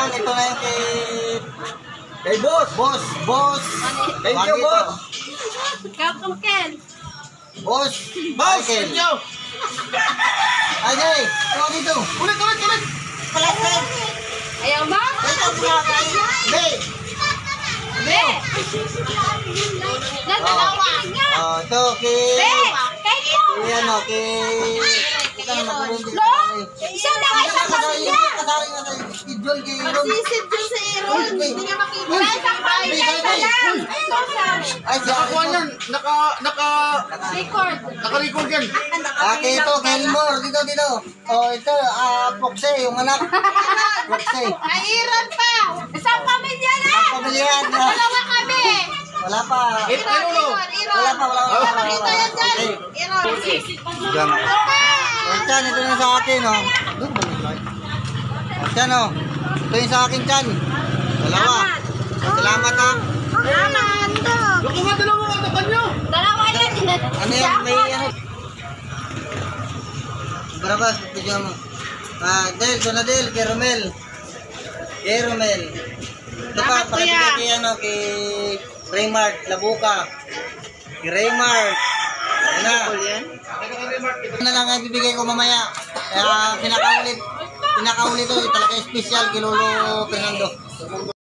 Yan, ito na yung Kay boss. Boss. Thank you, boss. Welcome, Ken. Boss. Boss, Michael. thank you. Ajay, ito dito. Ulit. Palasay. Ayaw mo? Ito, pinakay. Be. Be! Nagdalawa nga! Oh, ito, kay... Be! Kayo! Yan, okay. Ito na makulong dito. Lo! Siya na nga isang pamilya! Kasali nga tayo. Schedule kay Ron. Magsisid dyan sa Aaron. Hindi niya makita. Wala isang pamilya isa lang. Ay, Nakakuha yan. Record. Naka-record yan. Okay, ito, Kelmore. Dito. Oh, ito, Pokse, yung anak. Pokse. Aaron pa! Isang pamilya na! Pamilyan. Dalawa kami! Wala pa. Wala pa. Pakita yan dyan! Aaron! Diyan. Chan, ito na sa akin, oh. Chan, oh. Ito yung sa akin, Chan. Dalawa. Salamat, ha. Salamat! Baka nga dalawa ang anak nyo. Dalawa yan! Ano yan? May ano? Barabas, bigyan mo. Del, Donadel, kay Romel. Ito pa, pakibigay kay ano, kay Raymart, Labuka. Kay Raymart. Ayan na. Ito na lang ang bibigay ko mamaya. Kaya pinakaulit to, talaga special kay Lolo Fernando.